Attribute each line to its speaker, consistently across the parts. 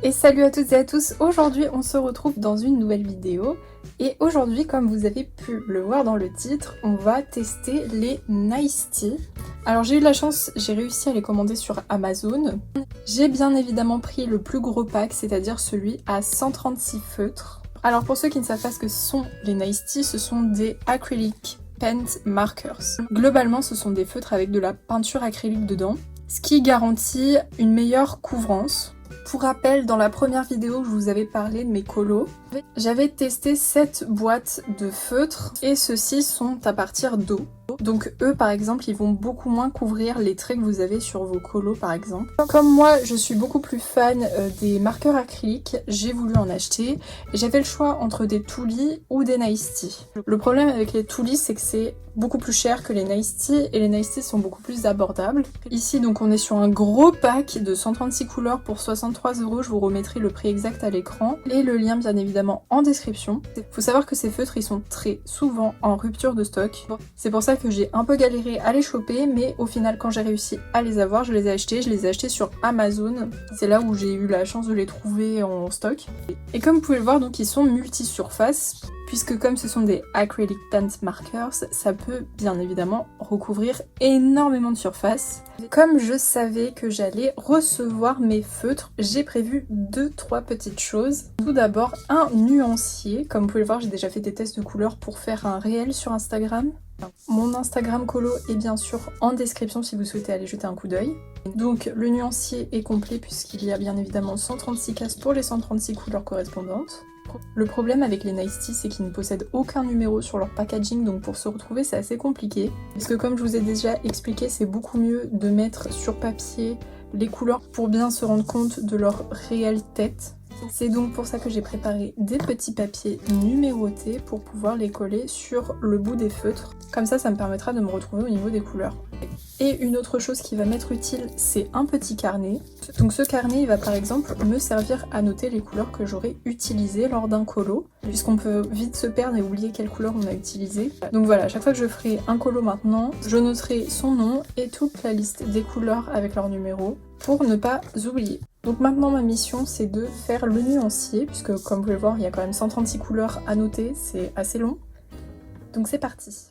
Speaker 1: Et salut à toutes et à tous, aujourd'hui on se retrouve dans une nouvelle vidéo et aujourd'hui, comme vous avez pu le voir dans le titre, on va tester les Nice Tea. Alors j'ai eu de la chance, j'ai réussi à les commander sur Amazon. J'ai bien évidemment pris le plus gros pack, c'est-à-dire celui à 136 feutres. Alors pour ceux qui ne savent pas ce que sont les Nice Tea, ce sont des acrylic paint markers. Globalement ce sont des feutres avec de la peinture acrylique dedans, ce qui garantit une meilleure couvrance. Pour rappel, dans la première vidéo où je vous avais parlé de mes colos, j'avais testé 7 boîtes de feutres et ceux-ci sont à partir d'eau. Donc eux par exemple ils vont beaucoup moins couvrir les traits que vous avez sur vos colos par exemple. Comme moi je suis beaucoup plus fan des marqueurs acryliques, j'ai voulu en acheter. J'avais le choix entre des Tooly ou des Nice Tea. Le problème avec les Tooly c'est que c'est beaucoup plus cher que les Nice Tea et les Nice Tea sont beaucoup plus abordables. Ici donc on est sur un gros pack de 136 couleurs pour 63 €, je vous remettrai le prix exact à l'écran et le lien bien évidemment en description. Faut savoir que ces feutres ils sont très souvent en rupture de stock. C'est pour ça que j'ai un peu galéré à les choper, mais au final quand j'ai réussi à les avoir, je les ai achetés sur Amazon. C'est là où j'ai eu la chance de les trouver en stock. Et comme vous pouvez le voir, donc ils sont multi-surface, puisque comme ce sont des acrylic paint markers, ça peut bien évidemment recouvrir énormément de surface. Comme je savais que j'allais recevoir mes feutres, j'ai prévu 2-3 petites choses. Tout d'abord, un nuancier. Comme vous pouvez le voir, j'ai déjà fait des tests de couleurs pour faire un réel sur Instagram. Mon Instagram colo est bien sûr en description si vous souhaitez aller jeter un coup d'œil. Donc le nuancier est complet puisqu'il y a bien évidemment 136 cases pour les 136 couleurs correspondantes. Le problème avec les Nice Tea, c'est qu'ils ne possèdent aucun numéro sur leur packaging, donc pour se retrouver c'est assez compliqué. Parce que comme je vous ai déjà expliqué, c'est beaucoup mieux de mettre sur papier les couleurs pour bien se rendre compte de leur réelle tête. C'est donc pour ça que j'ai préparé des petits papiers numérotés pour pouvoir les coller sur le bout des feutres. Comme ça me permettra de me retrouver au niveau des couleurs. Et une autre chose qui va m'être utile, c'est un petit carnet. Donc ce carnet, il va par exemple me servir à noter les couleurs que j'aurai utilisées lors d'un colo, puisqu'on peut vite se perdre et oublier quelle couleur on a utilisée. Donc voilà, à chaque fois que je ferai un colo maintenant, je noterai son nom et toute la liste des couleurs avec leur numéro pour ne pas oublier. Donc maintenant ma mission c'est de faire le nuancier, puisque comme vous pouvez le voir il y a quand même 136 couleurs à noter, c'est assez long. Donc c'est parti.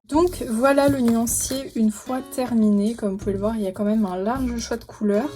Speaker 1: Donc voilà le nuancier une fois terminé. Comme vous pouvez le voir, il y a quand même un large choix de couleurs.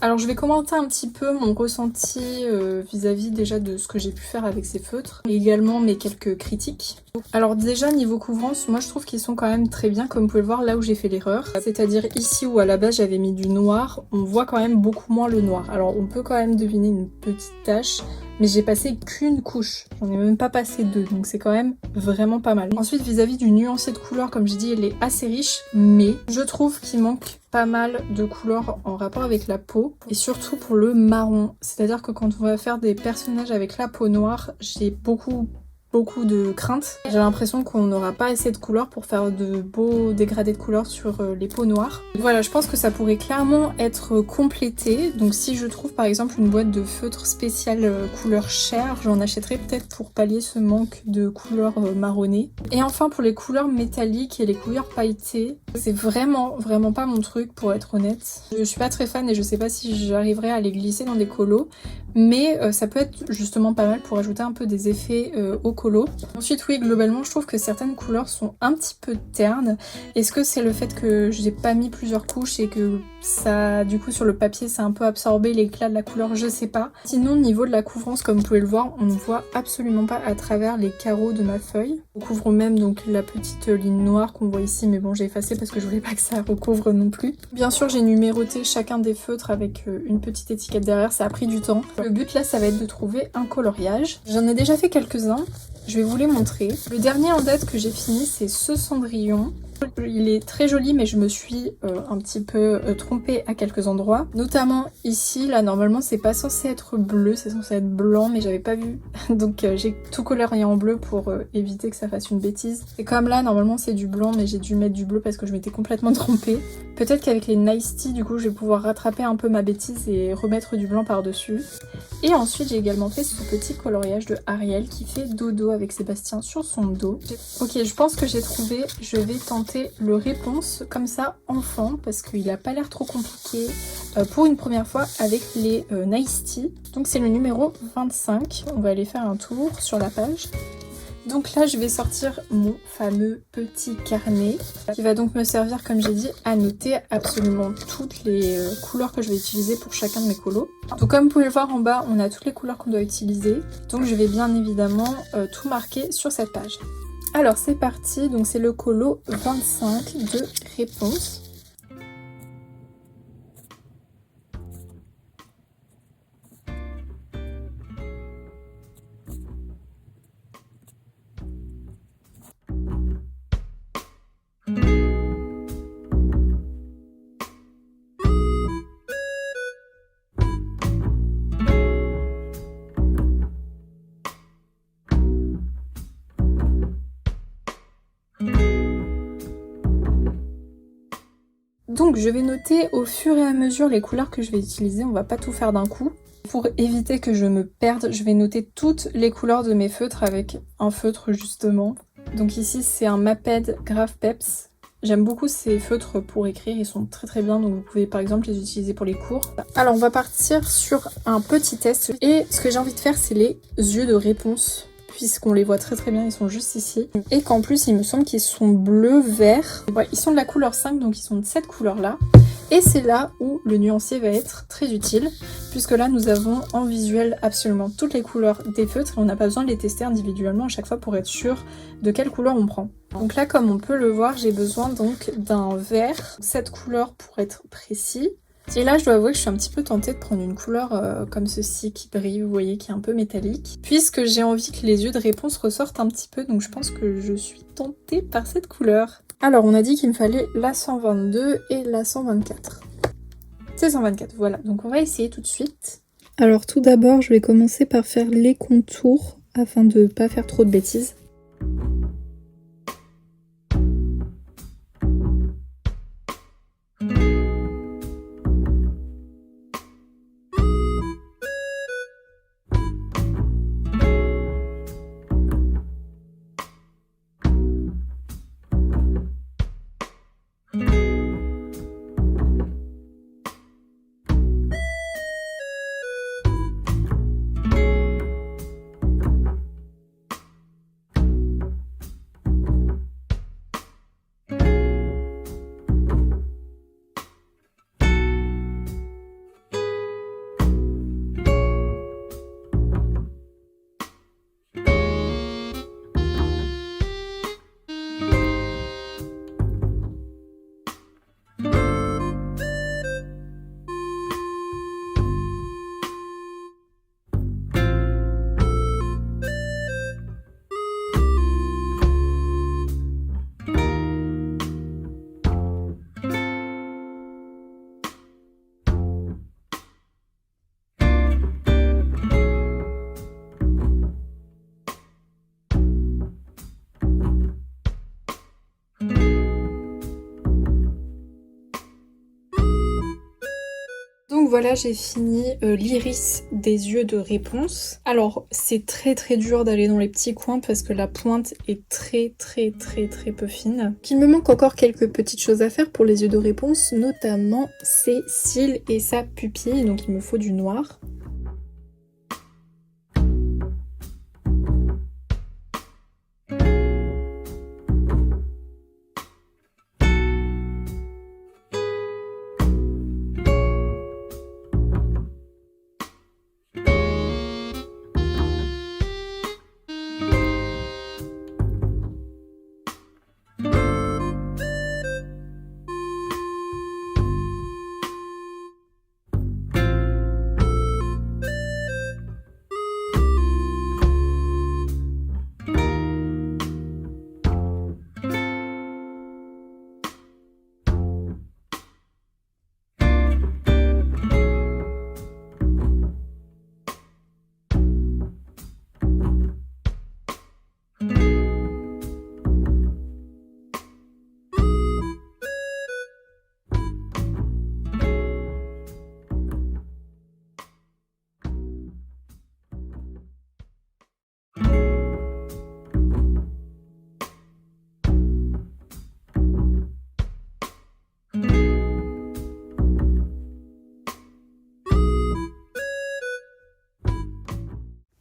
Speaker 1: Alors je vais commenter un petit peu mon ressenti vis-à-vis déjà de ce que j'ai pu faire avec ces feutres et également mes quelques critiques. Alors déjà niveau couvrance, moi je trouve qu'ils sont quand même très bien, comme vous pouvez le voir là où j'ai fait l'erreur. C'est-à-dire ici où à la base j'avais mis du noir, on voit quand même beaucoup moins le noir. Alors on peut quand même deviner une petite tache, mais j'ai passé qu'une couche, j'en ai même pas passé deux, donc c'est quand même vraiment pas mal. Ensuite vis-à-vis du nuancé de couleurs, comme je dis, il est assez riche, mais je trouve qu'il manque pas mal de couleurs en rapport avec la peau, et surtout pour le marron. C'est-à-dire que quand on va faire des personnages avec la peau noire, j'ai beaucoup beaucoup de crainte. J'ai l'impression qu'on n'aura pas assez de couleurs pour faire de beaux dégradés de couleurs sur les peaux noires. Voilà, je pense que ça pourrait clairement être complété. Donc si je trouve par exemple une boîte de feutre spéciale couleur chair, j'en achèterai peut-être pour pallier ce manque de couleurs marronnées. Et enfin pour les couleurs métalliques et les couleurs pailletées, c'est vraiment pas mon truc pour être honnête. Je suis pas très fan et je sais pas si j'arriverai à les glisser dans des colos. Mais ça peut être justement pas mal pour ajouter un peu des effets au colo. Ensuite oui, globalement je trouve que certaines couleurs sont un petit peu ternes. Est-ce que c'est le fait que j'ai pas mis plusieurs couches et que ça, du coup sur le papier ça a un peu absorbé l'éclat de la couleur, je sais pas. Sinon au niveau de la couvrance, comme vous pouvez le voir, on ne voit absolument pas à travers les carreaux de ma feuille. On couvre même donc la petite ligne noire qu'on voit ici, mais bon j'ai effacé parce que je voulais pas que ça recouvre non plus. Bien sûr j'ai numéroté chacun des feutres avec une petite étiquette derrière, ça a pris du temps. Le but là ça va être de trouver un coloriage. J'en ai déjà fait quelques-uns, je vais vous les montrer. Le dernier en date que j'ai fini c'est ce Cendrillon. Il est très joli mais je me suis un petit peu trompée à quelques endroits. Notamment ici, là normalement c'est pas censé être bleu, c'est censé être blanc mais j'avais pas vu. Donc j'ai tout colorié en bleu pour éviter que ça fasse une bêtise. Et comme là normalement c'est du blanc mais j'ai dû mettre du bleu parce que je m'étais complètement trompée. Peut-être qu'avec les Nice Tea du coup je vais pouvoir rattraper un peu ma bêtise et remettre du blanc par dessus. Et ensuite j'ai également fait ce petit coloriage de Ariel qui fait dodo avec Sébastien sur son dos. Ok, je pense que j'ai trouvé, je vais tenter le réponse comme ça enfant parce qu'il a pas l'air trop compliqué pour une première fois avec les Nice Tea. Donc c'est le numéro 25, on va aller faire un tour sur la page. Donc là je vais sortir mon fameux petit carnet qui va donc me servir comme j'ai dit à noter absolument toutes les couleurs que je vais utiliser pour chacun de mes colos. Donc comme vous pouvez le voir en bas on a toutes les couleurs qu'on doit utiliser, donc je vais bien évidemment tout marquer sur cette page. Alors c'est parti, donc c'est le colo 25 de réponse. Donc je vais noter au fur et à mesure les couleurs que je vais utiliser, on va pas tout faire d'un coup. Pour éviter que je me perde, je vais noter toutes les couleurs de mes feutres avec un feutre justement. Donc ici c'est un Maped Graph Peps. J'aime beaucoup ces feutres pour écrire, ils sont très bien, donc vous pouvez par exemple les utiliser pour les cours. Alors on va partir sur un petit test et ce que j'ai envie de faire c'est les yeux de réponse. Puisqu'on les voit très bien, ils sont juste ici. Et qu'en plus, il me semble qu'ils sont bleu-vert. Ouais, ils sont de la couleur 5, donc ils sont de cette couleur-là. Et c'est là où le nuancier va être très utile, puisque là, nous avons en visuel absolument toutes les couleurs des feutres, et on n'a pas besoin de les tester individuellement à chaque fois pour être sûr de quelle couleur on prend. Donc là, comme on peut le voir, j'ai besoin donc d'un vert, cette couleur pour être précis. Et là je dois avouer que je suis un petit peu tentée de prendre une couleur comme ceci qui brille, vous voyez, qui est un peu métallique. Puisque j'ai envie que les yeux de réponse ressortent un petit peu, donc je pense que je suis tentée par cette couleur. Alors on a dit qu'il me fallait la 122 et la 124. C'est 124, voilà, donc on va essayer tout de suite. Alors tout d'abord je vais commencer par faire les contours afin de ne pas faire trop de bêtises. donc voilà, j'ai fini l'iris des yeux de Réponse. Alors c'est très dur d'aller dans les petits coins parce que la pointe est très peu fine. Il me manque encore quelques petites choses à faire pour les yeux de Réponse, notamment ses cils et sa pupille, donc il me faut du noir.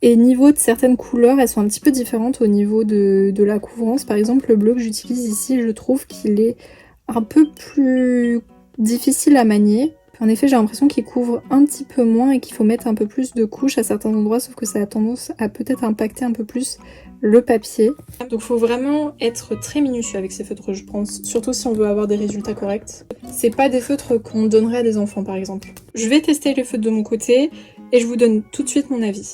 Speaker 1: Et niveau de certaines couleurs, elles sont un petit peu différentes au niveau de la couvrance. Par exemple, le bleu que j'utilise ici, je trouve qu'il est un peu plus difficile à manier. En effet, j'ai l'impression qu'il couvre un petit peu moins et qu'il faut mettre un peu plus de couches à certains endroits, sauf que ça a tendance à peut-être impacter un peu plus le papier. Donc faut vraiment être très minutieux avec ces feutres, je pense, surtout si on veut avoir des résultats corrects. C'est pas des feutres qu'on donnerait à des enfants, par exemple. Je vais tester les feutres de mon côté et je vous donne tout de suite mon avis.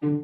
Speaker 1: Donc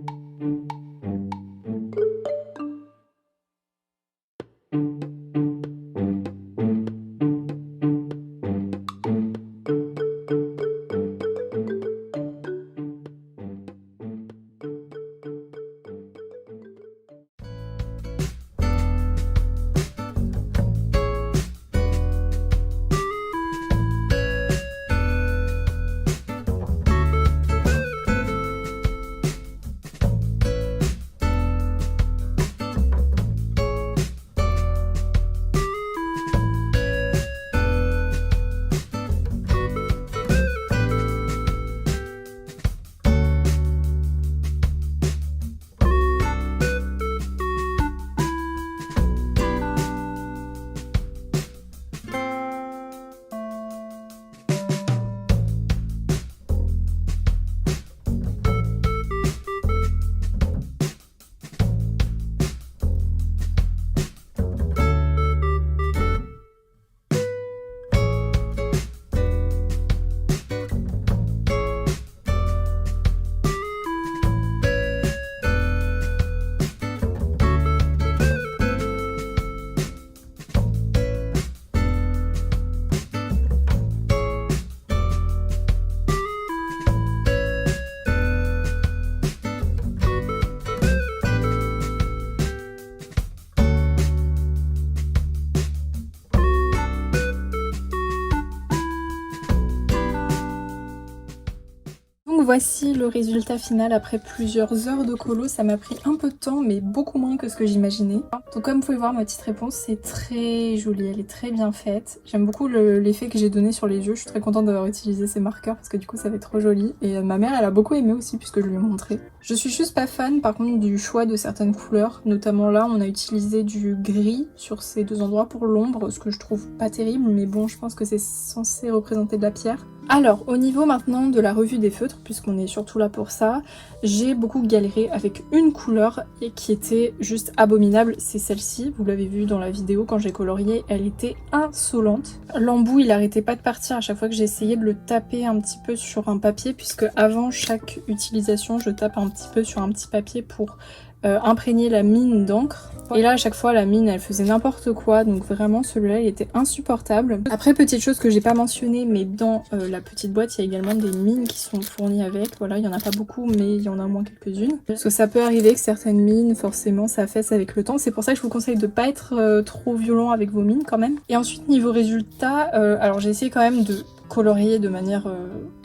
Speaker 1: voici le résultat final après plusieurs heures de colo. Ça m'a pris un peu de temps mais beaucoup moins que ce que j'imaginais. Donc comme vous pouvez voir, ma petite réponse c'est très joli, elle est très bien faite. J'aime beaucoup l'effet que j'ai donné sur les yeux, je suis très contente d'avoir utilisé ces marqueurs parce que du coup ça fait trop joli. Et ma mère elle a beaucoup aimé aussi puisque je lui ai montré. Je suis juste pas fan par contre du choix de certaines couleurs, notamment là on a utilisé du gris sur ces deux endroits pour l'ombre, ce que je trouve pas terrible mais bon je pense que c'est censé représenter de la pierre. Alors, au niveau maintenant de la revue des feutres, puisqu'on est surtout là pour ça, j'ai beaucoup galéré avec une couleur qui était juste abominable, c'est celle-ci. Vous l'avez vu dans la vidéo quand j'ai colorié, elle était insolente. L'embout, il arrêtait pas de partir à chaque fois que j'essayais de le taper un petit peu sur un papier, puisque avant chaque utilisation, je tape un petit peu sur un petit papier pour imprégner la mine d'encre. Et là à chaque fois la mine elle faisait n'importe quoi, donc vraiment celui-là il était insupportable. Après petite chose que j'ai pas mentionné, mais dans la petite boîte il y a également des mines qui sont fournies avec. Voilà, il y en a pas beaucoup mais il y en a au moins quelques-unes. Parce que ça peut arriver que certaines mines forcément ça affaisse avec le temps. C'est pour ça que je vous conseille de pas être trop violent avec vos mines quand même. Et ensuite niveau résultat, alors j'ai essayé quand même de colorier de manière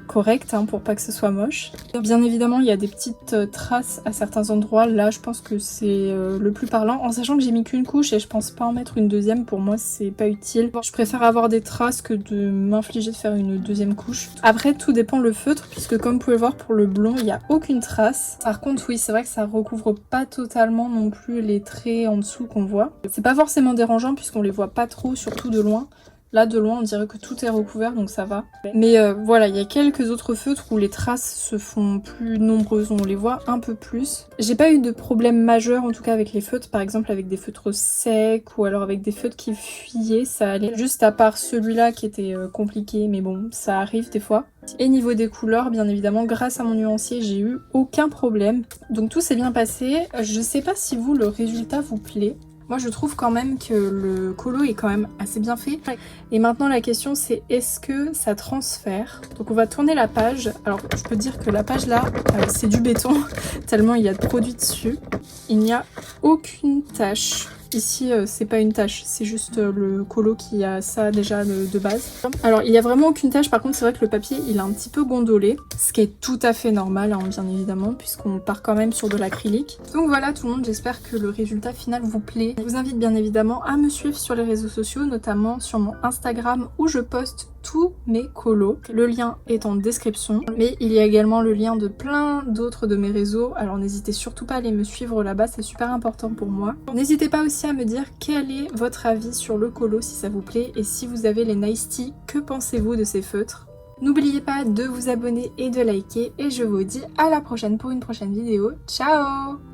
Speaker 1: correcte pour pas que ce soit moche. Bien évidemment il y a des petites traces à certains endroits, là je pense que c'est le plus parlant, en sachant que j'ai mis qu'une couche et je pense pas en mettre une deuxième, pour moi c'est pas utile. Je préfère avoir des traces que de m'infliger de faire une deuxième couche. Après tout dépend le feutre, puisque comme vous pouvez le voir pour le blond il n'y a aucune trace. Par contre oui c'est vrai que ça recouvre pas totalement non plus les traits en dessous qu'on voit. C'est pas forcément dérangeant puisqu'on les voit pas trop, surtout de loin. Là de loin on dirait que tout est recouvert donc ça va. Mais voilà, il y a quelques autres feutres où les traces se font plus nombreuses, on les voit un peu plus. J'ai pas eu de problème majeur en tout cas avec les feutres, par exemple avec des feutres secs ou alors avec des feutres qui fuyaient, ça allait. Juste à part celui-là qui était compliqué, mais bon ça arrive des fois. Et niveau des couleurs, bien évidemment, grâce à mon nuancier, j'ai eu aucun problème. Donc tout s'est bien passé. Je sais pas si vous, le résultat vous plaît. Moi je trouve quand même que le colo est quand même assez bien fait. Et maintenant la question c'est est-ce que ça transfère? Donc on va tourner la page. Alors je peux dire que la page là c'est du béton tellement il y a de produits dessus. Il n'y a aucune tache. Ici c'est pas une tache, c'est juste le colo qui a ça déjà de base. Alors il y a vraiment aucune tache, par contre c'est vrai que le papier il est un petit peu gondolé, ce qui est tout à fait normal bien évidemment puisqu'on part quand même sur de l'acrylique. Donc voilà tout le monde, j'espère que le résultat final vous plaît. Je vous invite bien évidemment à me suivre sur les réseaux sociaux, notamment sur mon Instagram où je poste tous mes colos. Le lien est en description, mais il y a également le lien de plein d'autres de mes réseaux, alors n'hésitez surtout pas à aller me suivre là-bas, c'est super important pour moi. N'hésitez pas aussi à me dire quel est votre avis sur le colo si ça vous plaît, et si vous avez les Nice Tea, que pensez-vous de ces feutres? N'oubliez pas de vous abonner et de liker, et je vous dis à la prochaine pour une prochaine vidéo. Ciao!